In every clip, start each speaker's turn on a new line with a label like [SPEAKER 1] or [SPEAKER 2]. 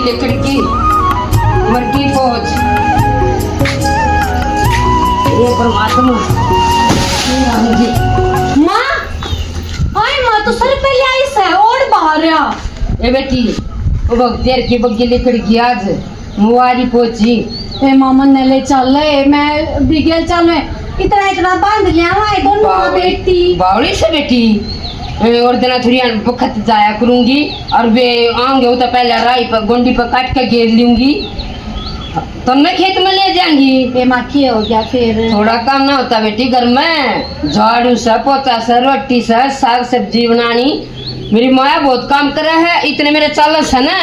[SPEAKER 1] लकड़ी की मरकी पहुंच ये परमात्मा
[SPEAKER 2] माँ आई माँ तो सर पहले आई से और बाहर आ
[SPEAKER 1] ए बेटी वो बगदेर की बग्गी लकड़ी की आज मुआरी पहुंची
[SPEAKER 2] ए मामा ने ले चल मैं बिगल चल मैं इतना इतना बांध लिया वहाँ दोनों माँ बेटी
[SPEAKER 1] बावड़ी से बेटी और दिन थोड़ी बखत जाया करूंगी और वे आऊंगे वो तो पहले राई पर गोंडी पर काट के घेर लूंगी तो मैं खेत में ले जाऊंगी।
[SPEAKER 2] ए माँ क्या हो गया फिर
[SPEAKER 1] थोड़ा काम ना होता बेटी घर में झाड़ू से पोछा से रोटी से साग सब्जी बनानी मेरी माया बहुत काम करे है इतने मेरे चालस है ना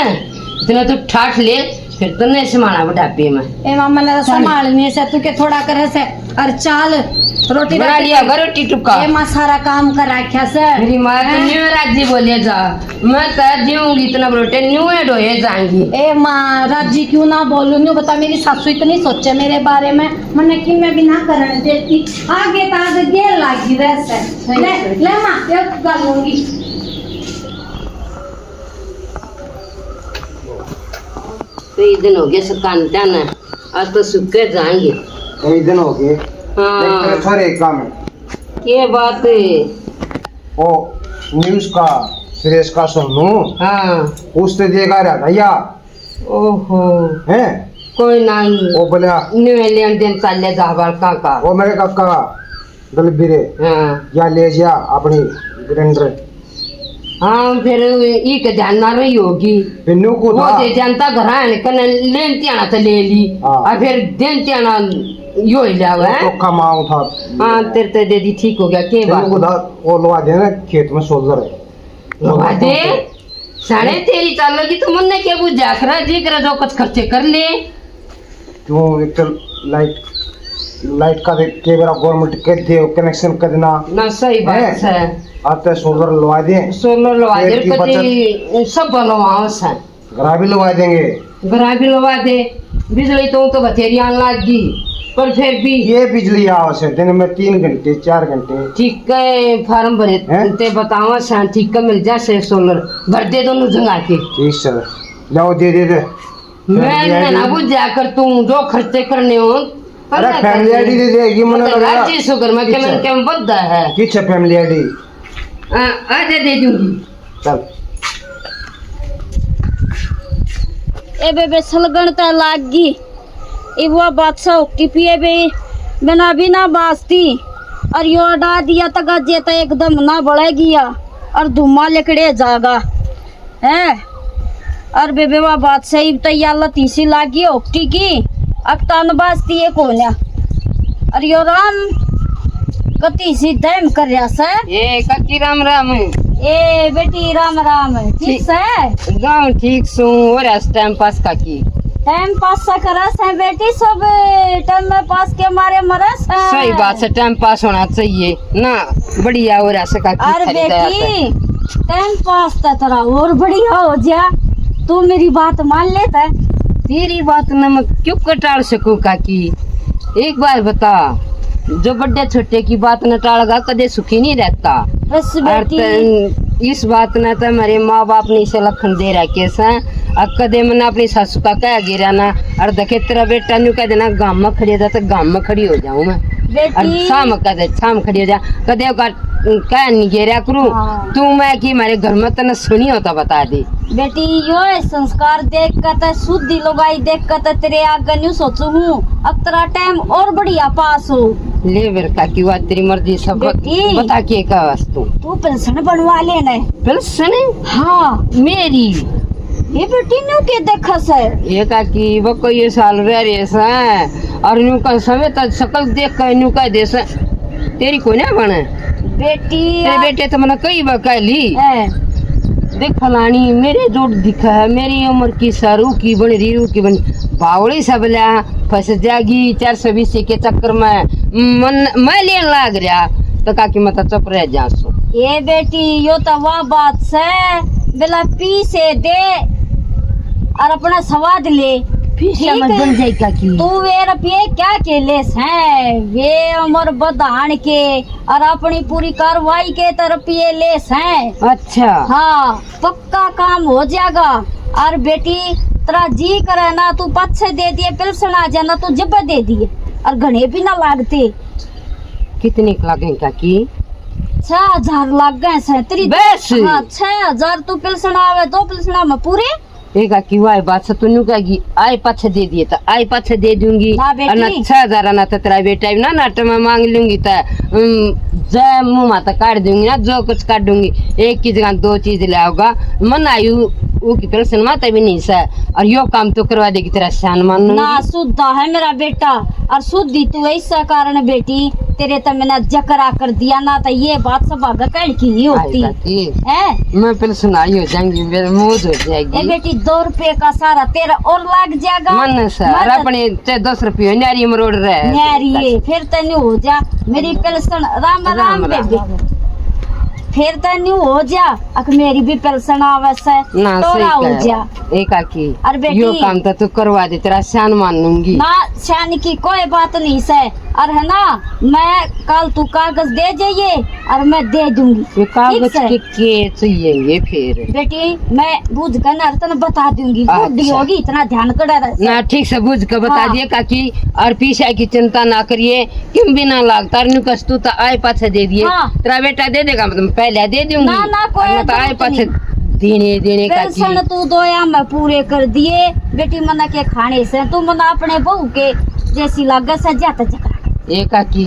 [SPEAKER 1] इतना तू ठाठ ले फिर तो नहीं संभाला बुढ़ापे में।
[SPEAKER 2] ए मामा ने संभालने से तू के थोड़ा करे से और चाल रोटी
[SPEAKER 1] बना लिया रोटी टुका
[SPEAKER 2] ए माँ सारा काम कर रखा से
[SPEAKER 1] मेरी माँ तो न्यू राजी बोले जा मैं तो जीऊंगी इतना रोटे न्यू ढोए जाएंगी।
[SPEAKER 2] ए माँ राजी क्यों ना बोलूं न्यू बता मेरी सासू इतनी सोचे मेरे बारे में मैंने कि मैं भी ना करने देती आगे तो आगे देर लागी वैसे ले माँ एक गल होगी
[SPEAKER 1] कई दिन हो गए सकान जाना आज तो सूखे जाएंगे
[SPEAKER 3] कई दिन हो गए
[SPEAKER 1] हाँ
[SPEAKER 3] थोड़े एक काम है
[SPEAKER 1] ये बात है
[SPEAKER 3] वो न्यूज का सुरेश का सुन लूं
[SPEAKER 1] हाँ
[SPEAKER 3] उससे देगा रहा भैया
[SPEAKER 1] ओहो
[SPEAKER 3] है
[SPEAKER 1] कोई नहीं
[SPEAKER 3] वो बोला
[SPEAKER 1] न्यू लेन देन चल जाबार काका
[SPEAKER 3] वो मेरे काका दलबीरे
[SPEAKER 1] हाँ
[SPEAKER 3] या ले जा अपनी वीरेंद्र
[SPEAKER 1] हाँ फिर ई के ध्यान ना रही होगी
[SPEAKER 3] पिन्नू को
[SPEAKER 1] वो
[SPEAKER 3] था
[SPEAKER 1] दे जनता घर आने कने लेन त्याना तो ले ली
[SPEAKER 3] हाँ।
[SPEAKER 1] और फिर देन त्याना यो ही लिया हुआ है
[SPEAKER 3] तो कमाऊं था
[SPEAKER 1] हाँ तेरे ते दे दी ठीक हो गया के
[SPEAKER 3] पिन्नू को
[SPEAKER 1] बात
[SPEAKER 3] था वो लगा देना खेत में सोल्जर है
[SPEAKER 1] लगा दे साढ़े तेरी चालोगी तो मन ने क्या बुझा खरा जी करा जो कुछ खर्चे कर ले
[SPEAKER 3] क्यों एक तो लाइट का के मेरा गवर्नमेंट के दे कनेक्शन कर देना
[SPEAKER 1] ना सही बात है
[SPEAKER 3] आते सोल्जर लगा दे
[SPEAKER 1] सोलर लगा दे
[SPEAKER 3] तेल की
[SPEAKER 1] कभी सब लवाओ सा
[SPEAKER 3] घरा भी लगा देंगे
[SPEAKER 1] घरा भी लगा दे बिजली तो बथेरी आने लगी पर फिर भी
[SPEAKER 3] ये बिजली आवश्य है दिन में 3 घंटे 4 घंटे
[SPEAKER 1] ठीक है फार्म भरे
[SPEAKER 3] हैं?
[SPEAKER 1] ते बताओ सा ठीक है मिल जाए सोलर भर दे दोनों जगह के
[SPEAKER 3] ठीक सर जाओ दे
[SPEAKER 1] मैं ना बुझ जाकर तू जो खर्चे करने हो
[SPEAKER 3] अरे फैमिली आईडी दे देगी मन लगा
[SPEAKER 1] राज्य शुगर में क्या मैं क्या बद्दा है
[SPEAKER 3] किछ फैमिली आईडी
[SPEAKER 1] आज दे दूंगी
[SPEAKER 3] चल
[SPEAKER 2] ए बेबे सलगन त लागी इवा बादशाह ओटीपी है बे बिना बिना बास्ती और यो अडा दिया त गजे त एकदम ना बढ़े गया और धुमा लेकड़े जागा है और बेबे वा बादशाह तैयार तीसी लागी ओटी की अक्तान बास्ती है कोन्या और यो राम कति सी दम कर रहा सर
[SPEAKER 1] ए काकी राम राम
[SPEAKER 2] ए बेटी राम राम ठीक से
[SPEAKER 1] गाँव ठीक सू और टाइम पास काकी
[SPEAKER 2] टाइम पास सा करस है बेटी सब टाइम में पास के मारे मरस है
[SPEAKER 1] सही बात है टाइम पास होना चाहिए ना बढ़िया हो रहा सका
[SPEAKER 2] और बेटी टाइम पास तो तेरा और बढ़िया हो जा तू मेरी बात मान लेता है
[SPEAKER 1] तेरी बात न मैं क्यों कटाड़ सकूं काकी एक बार बता जो बड़े छोटे की बात न टालगा कदे सुखी नहीं रहता
[SPEAKER 2] बस
[SPEAKER 1] और
[SPEAKER 2] बेटी
[SPEAKER 1] इस बात न तो मेरे माँ बाप ने इसे लखन दे रखे हैं और कदे मैंने अपनी सासू का कह गिरा ना और देखे तेरा बेटा न्यू कह देना गांव में खड़ी हो जाता गांव में खड़ी हो जाऊं मैं और
[SPEAKER 2] बेटी
[SPEAKER 1] शाम कदे शाम खड़ी हो जा कदे का कह नहीं घेरा करूं
[SPEAKER 2] हाँ।
[SPEAKER 1] तू मैं कि मेरे घर में तने सुनी होता बता दे
[SPEAKER 2] बेटी यो है संस्कार देख कर तो शुद्ध लुगाई देख कर तो तेरे आगे न्यू सोचू हूँ अब तेरा टाइम और बढ़िया पास हो
[SPEAKER 1] ले बेर काकी बात तेरी मर्जी सब
[SPEAKER 2] बेटी।
[SPEAKER 1] बता के का वस्तु
[SPEAKER 2] तू पेंशन बनवा लेना
[SPEAKER 1] पेंशन
[SPEAKER 2] हाँ
[SPEAKER 1] मेरी
[SPEAKER 2] ये बेटी न्यू के देखा सर
[SPEAKER 1] ये काकी वो कोई ये साल रह रहे हैं और न्यू का समय तक शकल देख कर न्यू का देश तेरी कोई ना बने
[SPEAKER 2] बेटी
[SPEAKER 1] तेरे बेटे तो मैंने कई बार कह ली
[SPEAKER 2] है
[SPEAKER 1] देख फलानी मेरे जोड़ दिखा है मेरी उम्र की सारू की बनी रीरू की बनी बावड़ी सबला फंस जाएगी 420 के चक्कर में मन मैं लेन लाग रहा तो काकी मत चुप रह जा सो
[SPEAKER 2] ये बेटी यो तो वह बात से बेला पी से दे और अपना स्वाद ले
[SPEAKER 1] फिर
[SPEAKER 2] ठीक
[SPEAKER 1] समझ
[SPEAKER 2] है।
[SPEAKER 1] बन जाए काकी
[SPEAKER 2] तू वे रुपये क्या के लेस है वे उम्र बधान के और अपनी पूरी कार्रवाई के तो रुपये लेस हैं
[SPEAKER 1] अच्छा
[SPEAKER 2] हाँ पक्का काम हो जाएगा और बेटी तेरा जी करे ना तू पाछे दे दिए पेंशन आ जाना तू जब दे दिए और घने भी ना लागते।
[SPEAKER 1] कितने लागे काकी?
[SPEAKER 2] 6000 लाग गए से तेरी
[SPEAKER 1] बस।
[SPEAKER 2] हाँ 6000 तू पेंशन आवे दो पेंशन में पूरे।
[SPEAKER 1] एक की वाई बात से तू कहेगी आए पाछे दे दिए तो आए पाछे दे दूंगी
[SPEAKER 2] ना बेटी।
[SPEAKER 1] और ना 6000 ना तो तेरा बेटा ना नाट में मांग लूंगी तो जय मुंह माता काट दूंगी ना जो कुछ काट दूंगी। एक की जगह दो चीज ले आओगा मन आयु वो की पेंशन माता भी नहीं सा और यो काम तो करवा देगी तेरा शान मान
[SPEAKER 2] ना शुद्ध है मेरा बेटा और शुद्धि तू ऐसा कारण बेटी तेरे तो मैंने जकरा कर दिया ना तो ये बात सब आगे कह की ही होती है।
[SPEAKER 1] मैं पेंशन आई हो जाएंगी मेरे मौज हो
[SPEAKER 2] ए
[SPEAKER 1] जाएगी।
[SPEAKER 2] बेटी 2 रुपए का सारा तेरा और लाग जाएगा
[SPEAKER 1] मन सर अपने 10 रुपये न्यारी मरोड़ रहे
[SPEAKER 2] न्यारी फिर तेन हो जा मेरी पेंशन राम राम बेबी फिर तेन हो जा अक मेरी भी पेंशन आवे से
[SPEAKER 1] ना
[SPEAKER 2] तोरा हो जा।
[SPEAKER 1] एक की
[SPEAKER 2] और बेटी
[SPEAKER 1] यो काम तो तू करवा दे तेरा शान मानूंगी
[SPEAKER 2] ना शान की कोई बात नहीं से और है ना मैं कल तू कागज दे जाइए और मैं दे दूंगी।
[SPEAKER 1] ये कागज के चाहिए फिर
[SPEAKER 2] बेटी मैं बुझ कर ना तने बता दूंगी बुद्धि होगी इतना ध्यान कर
[SPEAKER 1] ना ठीक से बुझ कर बता दिए काकी और पीछे की चिंता ना करिए किम भी ना लागता कस्तू तो आए पाछे दे दिए तेरा बेटा दे देगा मतलब पहले दे दूंगी
[SPEAKER 2] ना ना कोई
[SPEAKER 1] तो आए पाछे देने का
[SPEAKER 2] पेंशन तू दोया मैं पूरे कर दिए बेटी मना के खाने से तू मना अपने बहू के जैसी लागे से जाता जकरा
[SPEAKER 1] एक की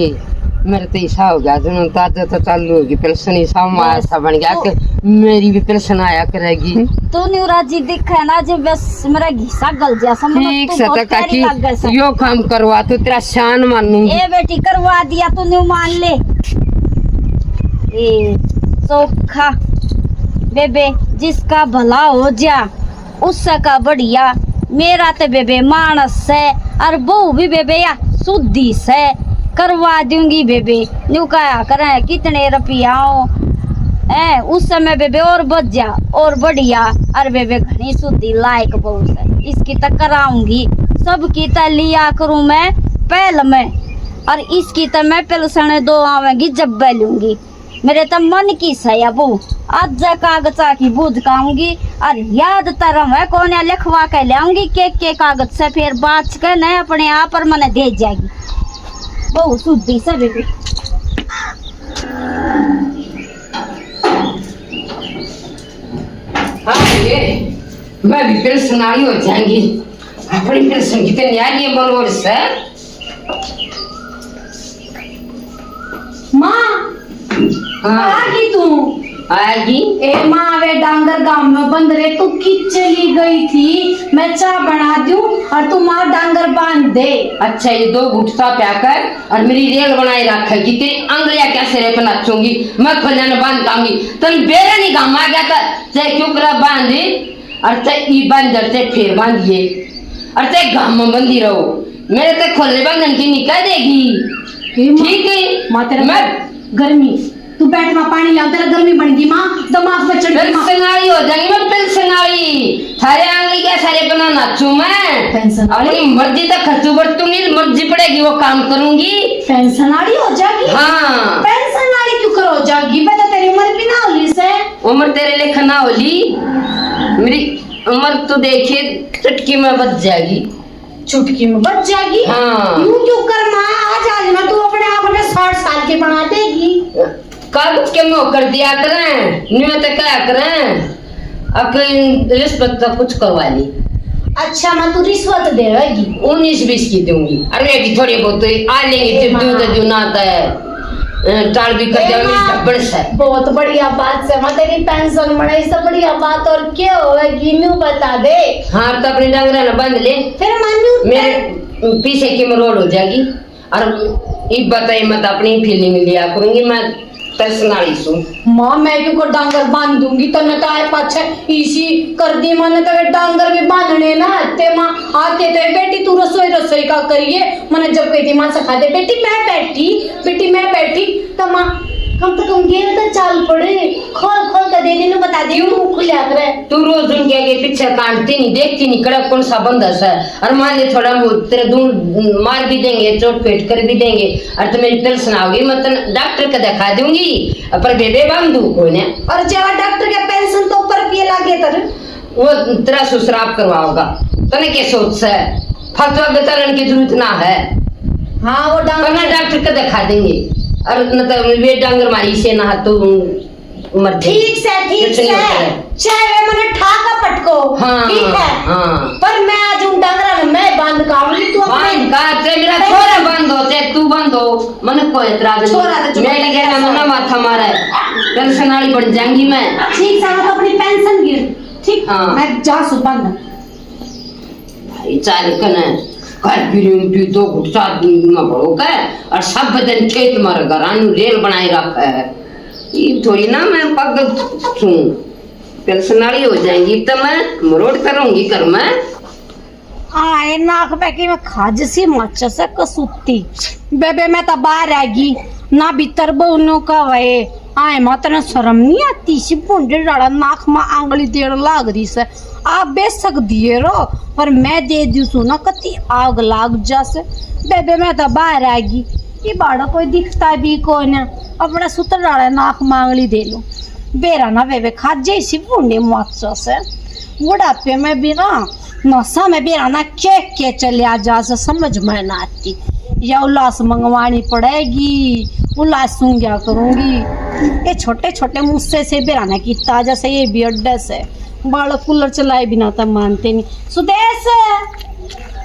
[SPEAKER 1] मेरे तो ऐसा हो गया जुनून ताजा तो चालू होगी पेंशन ऐसा ऐसा बन गया कि मेरी भी पेंशन आया करेगी।
[SPEAKER 2] तू न्यूराजी दिखे ना जब बस मेरा घिसा गल जा समझ
[SPEAKER 1] ठीक से तो काकी यो काम करवा तो तेरा शान मानूंगी।
[SPEAKER 2] ए बेटी करवा दिया तू न्यू मान ले ए सोखा बेबे जिसका भला हो जा उसका बढ़िया मेरा तो बेबे मानस से और बहू भी बेबे या शुद्धि से करवा दूंगी बेबे न्यू क्या करें कितने रुपया उस समय बेबे और बच जा और बढ़िया और बेबे घनी शुद्धि लायक बहू से इसकी तक कराऊंगी सबकी तो लिया करूं मैं पहल में और इसकी तो मैं पेंशन 2 आवेंगी जब लूंगी मेरे तो मन की सया बहू आज कागजा की बूझ काऊंगी और याद तरह है कौन लिखवा के लाऊंगी के कागज से फिर बात के न अपने आप पर मैंने दे जाएगी बहू शुद्धि से बेबी।
[SPEAKER 1] मैं भी पेंशन आई हो जाएंगी अपनी पेंशन कितनी आ रही है मनोर से
[SPEAKER 4] माँ आगी तू
[SPEAKER 1] आएगी
[SPEAKER 4] ए माँ वे डांगर गांव में बंद रहे तू की चली गई थी मैं चाय बना दूं और तू माँ डांगर बांध दे।
[SPEAKER 1] अच्छा ये 2 घुटसा प्याकर और मेरी रेल बनाई रखेगी तेरी अंगलियां कैसे रे पे नाचूंगी मैं खोलने बांध पाऊंगी तन बेरा नहीं गाँव आ गया था चाहे क्यों करा बांधे और चाहे ई बांध चाहे फिर बांधिए और चाहे गाँव में बंदी रहो मेरे तक खोलने बंधन की निकल देगी ठीक है। मैं
[SPEAKER 4] गर्मी तू बैठ माँ पानी लाओ तेरा गर्मी बढ़ेगी माँ दिमाग में चढ़
[SPEAKER 1] पेंशनारी हो जाएंगी मैं पेंशनारी थारे आंगली क्या सारे बना नाचू मैं
[SPEAKER 4] पेंशन
[SPEAKER 1] अपनी मर्जी तक खर्चू बरतूंगी मर्जी पड़ेगी वो काम करूंगी
[SPEAKER 4] पेंशनारी हो जाएगी।
[SPEAKER 1] हाँ
[SPEAKER 4] पेंशनारी क्यों कर हो जाएगी बेटा तेरी उम्र भी ना होली से
[SPEAKER 1] उम्र तेरे लेखा ना होली मेरी उम्र तो देखिए चुटकी में बच जाएगी
[SPEAKER 4] चुटकी में बच जाएगी।
[SPEAKER 1] हाँ
[SPEAKER 4] यूं क्यों कर माँ आज मैं तू अपने आप में 60 साल की बना देगी
[SPEAKER 1] कागज के मुँह कर दिया करें नियत क्या करें अब रिश्वत तो कुछ करवा ली।
[SPEAKER 4] अच्छा मैं तू रिश्वत देगी
[SPEAKER 1] 19-20 की दूंगी अरे की थोड़ी बहुत आ लेंगे जब दूध ना टाल भी कर जाओ से
[SPEAKER 4] बहुत बढ़िया बात से मैं तेरी पेंशन बढ़े इससे बढ़िया बात और क्या होगी न्यू बता दे।
[SPEAKER 1] हाँ तो अपने डांगरा ना बांध ले
[SPEAKER 4] फिर मान्यू
[SPEAKER 1] मेरे पीछे की में रोड हो जाएगी और ये बताइए मत अपनी फीलिंग लिया करूंगी मैं पेंशनारी सू
[SPEAKER 4] माँ मैं क्यों को डांगर बांध दूंगी तो न तो आए पाछे इसी कर दी मैंने तो डांगर भी बांधने ना आते माँ आते तो बेटी तू रसोई का करिए मैंने जब गई थी माँ सिखा दे बेटी मैं बैठी तो माँ कम से कम गेर तो चाल पड़े खोल कर दे देने बता दे मुंह खुले करे
[SPEAKER 1] तू रोज उनके आगे पीछे काटती नहीं देखती नहीं कड़क कौन सा बंदस है और मान ले थोड़ा तेरे दूर मार भी देंगे चोट पेट कर भी देंगे और तो मेरी पेंशन आओगी मैं डॉक्टर का दिखा दूंगी पर बेबे बांधू को ने
[SPEAKER 4] और जब डॉक्टर के पेंशन तो ऊपर पिए लागे तर
[SPEAKER 1] वो तेरा सुसराब करवाओगा। तने क्या सोच से फतवा बेचारन की जरूरत ना है।
[SPEAKER 4] हाँ वो
[SPEAKER 1] पहले
[SPEAKER 4] डांगर
[SPEAKER 1] डॉक्टर को दिखा देंगे और मतलब वे डांगर मारी से ना तो मर जाए।
[SPEAKER 4] ठीक से
[SPEAKER 1] कुछ नहीं होता है।
[SPEAKER 4] चाहे वे मने ठाका पटको
[SPEAKER 1] हाँ,
[SPEAKER 4] ठीक है
[SPEAKER 1] हाँ।
[SPEAKER 4] पर मैं आज उन डांगरा में मैं बंद काऊंगी तू
[SPEAKER 1] बांध का ते मेरा छोरा बंद हो ते तू बंद हो मन को एतराज
[SPEAKER 4] छोरा तो
[SPEAKER 1] मैं लगे ना मना माथा मारा पेंशन वाली बन जाऊंगी मैं।
[SPEAKER 4] ठीक से तो अपनी पेंशन गिर ठीक
[SPEAKER 1] हाँ।
[SPEAKER 4] मैं जा सु बंद
[SPEAKER 1] भाई चाल कने घर की दो घुटा में पड़ो के और सब दिन खेत मार घरानू रेल बनाए रखा है। ये थोड़ी ना मैं पग छू पेंशन वाली हो जाएंगी तो मैं मरोड़ करूंगी कर मैं।
[SPEAKER 4] आए नाक पे की मैं खाज सी मच्छ से कसूती बेबे मैं तो बाहर आएगी ना भीतर बोनो का वे आए मत ना शर्म नहीं आती सी पुंडे डाला नाक में आंगली देर लाग रही से आप बेच सक दिए रो पर मैं दे दी सुना कती आग लाग जा से बेबे मैं तो बाहर आएगी ये बाड़ा कोई दिखता भी कौन है अपना सूत्र डाला नाक में आंगली दे लो बेरा ना बेबे खाजे सी पुंडे मच्छ से बुढ़ापे में भी ना नशा में भी ना के चले आ जा से समझ में ना आती या उल्लास मंगवानी पड़ेगी उल्लास सूंघ्या करूंगी ये छोटे छोटे मुस्से से बेराना की ताजा से ये भी अड्डा से बाल कूलर चलाए बिना तो मानते नहीं सुदेश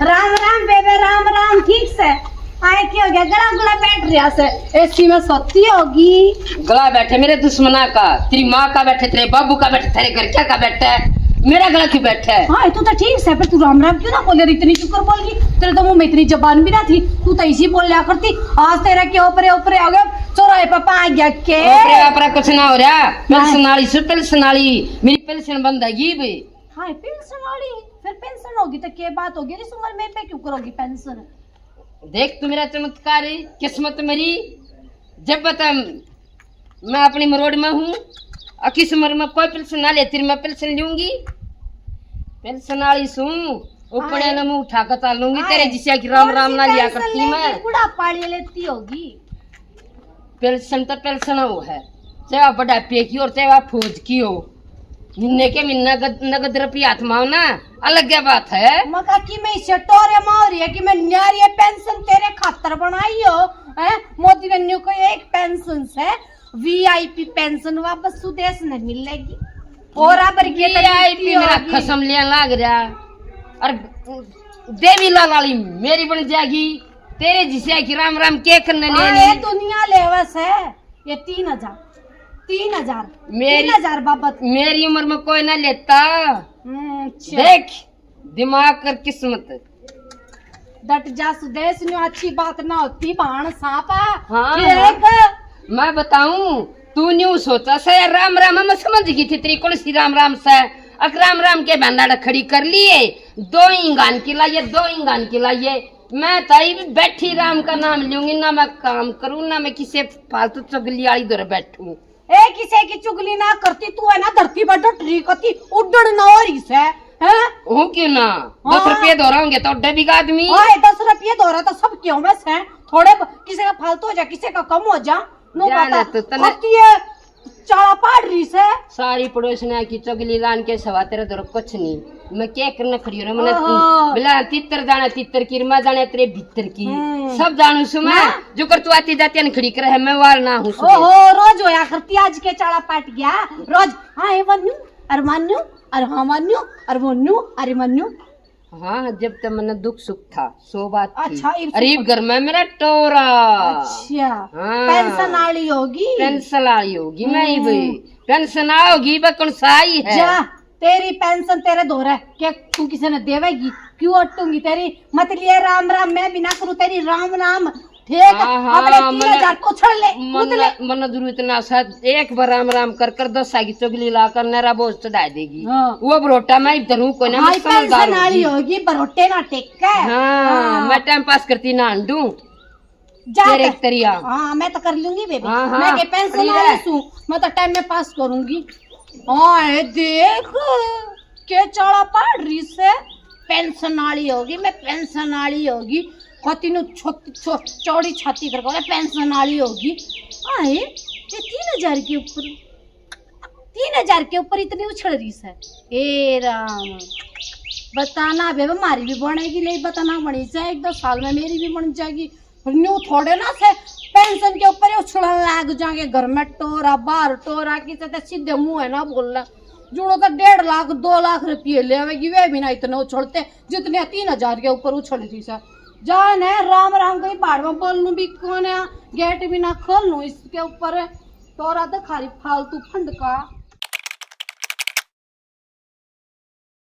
[SPEAKER 4] राम राम बेबे राम राम ठीक से आए क्या हो गया गला गला बैठ रहा से एसी में सोती होगी
[SPEAKER 1] गला बैठे मेरे दुश्मना का तेरी माँ का बैठे तेरे बाबू का बैठे तेरे घर क्या का बैठा है मेरा गला क्यों बैठा है।
[SPEAKER 4] हाँ तू तो ठीक है पर तू राम राम क्यों ना बोले इतनी शुक्र बोल गई तेरे तो मुंह में इतनी जबान भी ना थी तू तो इसी बोल लिया करती आज तेरा के ऊपर ऊपर आ गया चौराहे पापा आ गया के
[SPEAKER 1] ऊपर कुछ ना हो रहा पेंशन वाली मेरी पेंशन बंद है भाई।
[SPEAKER 4] हाँ पेंशन वाली फिर पेंशन होगी तो क्या बात होगी इस उम्र में पे क्यों करोगी पेंशन
[SPEAKER 1] देख तू मेरा चमत्कार है किस्मत मेरी जब बता मैं अपनी मरोड़ में हूँ और किस उम्र में कोई पेंशन ना लेती मैं पेंशन लूंगी पेंशन वाली सू ऊपर ना मुंह उठा कर चाल लूंगी तेरे जिसे की राम राम ना लिया करती मैं
[SPEAKER 4] बुढ़ापा लेती होगी
[SPEAKER 1] पेंशन तो पेंशन वो है चाहे बुढ़ापे की और चाहे फौज की हो महीने के महीना नगद रुपया हाथ में ना अलग बात है
[SPEAKER 4] मका की मैं इसे टोरे मारी है कि मैं न्यारी पेंशन तेरे खातर बनाई हो हैं मोदी ने न्यू को एक पेंशन से वीआईपी पेंशन वापस सुदेश में मिलेगी और आबर के
[SPEAKER 1] वीआईपी मेरा खसम लिया लाग रहा और देवी लाली मेरी बन जाएगी तेरे जिसे कि राम राम के करने
[SPEAKER 4] ये दुनिया लेवस है ये 3,000 3,000 बाबत
[SPEAKER 1] मेरी उम्र में कोई ना लेता देख दिमाग कर किस्मत
[SPEAKER 4] डट जा सुदेश न्यू अच्छी बात ना होती बाण सांपा
[SPEAKER 1] हाँ मैं बताऊं तू न्यू सोचा से राम राम मैं समझ गई थी तेरी कौन सी राम राम से अक राम राम के बंदाड़ा खड़ी कर लिए 2 इंगान की लाइए मैं ताई बैठी राम का नाम लूंगी ना मैं काम करूं ना मैं किसी फालतू चुगली वाली दर बैठूं
[SPEAKER 4] ए किसी की चुगली ना करती तू है ना धरती पर डटरी करती उड़न ना हो रही से हैं
[SPEAKER 1] हूं क्यों ना 10 रुपये दो होंगे तो डे बिगा आदमी
[SPEAKER 4] ओए 10 रुपये दो रहा तो सब क्यों बस है थोड़े किसी का फालतू हो जा किसी का कम हो जा नो
[SPEAKER 1] जाना
[SPEAKER 4] बता
[SPEAKER 1] तो तने
[SPEAKER 4] करती है चाला पाड़ रही से
[SPEAKER 1] सारी पड़ोसना की चुगली लान के सवा तेरे दर कुछ नहीं मैं क्या करना खड़ी हो मैंने
[SPEAKER 4] ओहो।
[SPEAKER 1] बिला तितर जाने तितर की रमा जाने तेरे भीतर की सब जानू सु मैं जो कर तू आती जाती न खड़ी करे है मैं वार ना हूं
[SPEAKER 4] ओहो रोज होया करती आज के चाला पाट गया रोज हाँ ये वन्यू अरे मान्यू अरे हाँ मान्यू अरे वन्यू अरे मन्यू
[SPEAKER 1] हाँ जब तक मैंने दुख सुख था सो बात थी
[SPEAKER 4] अच्छा,
[SPEAKER 1] अरीब घर में मेरा टोरा
[SPEAKER 4] अच्छा
[SPEAKER 1] हाँ।
[SPEAKER 4] पेंशन वाली होगी
[SPEAKER 1] पेंशन आई होगी मैं ही भाई पेंशन आओगी वह कौन सा आई है
[SPEAKER 4] जा तेरी पेंशन तेरे दो रहा है क्या तू किसी ने देवेगी क्यों अटूंगी तेरी मत लिए राम राम मैं बिना करूँ तेरी राम राम ठीक है अपने 3,000 को छोड़ ले कूद ले
[SPEAKER 1] मन जरूरत ना साथ एक बार राम राम कर कर 10 की चुगली ला कर नरा बोझ चढ़ा देगी
[SPEAKER 4] हाँ।
[SPEAKER 1] वो बरोटा मैं इधर हूँ कोई ना मैं समझदार
[SPEAKER 4] पेंशन वाली होगी बरोटे ना टेक
[SPEAKER 1] हाँ मैं टाइम पास करती ना अंडू
[SPEAKER 4] जा
[SPEAKER 1] तेरे तरिया
[SPEAKER 4] हाँ मैं तो कर लूंगी बेबी
[SPEAKER 1] हाँ, हाँ,
[SPEAKER 4] मैं के पेंशन वाली हूँ मैं तो टाइम में पास करूंगी हाँ देख के चौड़ा पाड़ रही से पेंशन वाली होगी मैं पेंशन वाली होगी कति नु चौड़ी छाती करके पेंशन वाली होगी आए ये 3,000 के ऊपर 3,000 के ऊपर इतनी उछल रही है। ए राम, बताना बे हमारी भी बनेगी, ले बताना बनी जाए 1-2 साल में मेरी भी बन जाएगी। न्यू थोड़े ना से पेंशन के ऊपर उछलने लाग जाएंगे, घर में टोरा बाहर टोरा की तो सीधे मुंह है ना बोलना। जुड़ो तो 1.5 लाख 2 लाख रुपये ले आवेगी, वे भी ना इतने उछलते जितने 3,000 के ऊपर उछल रही है। जान है राम राम कहीं बाढ़ में बोल लूं भी कौन है, गेट भी ना खोल लूं इसके ऊपर, टोरा तो खाली फालतू फंड का।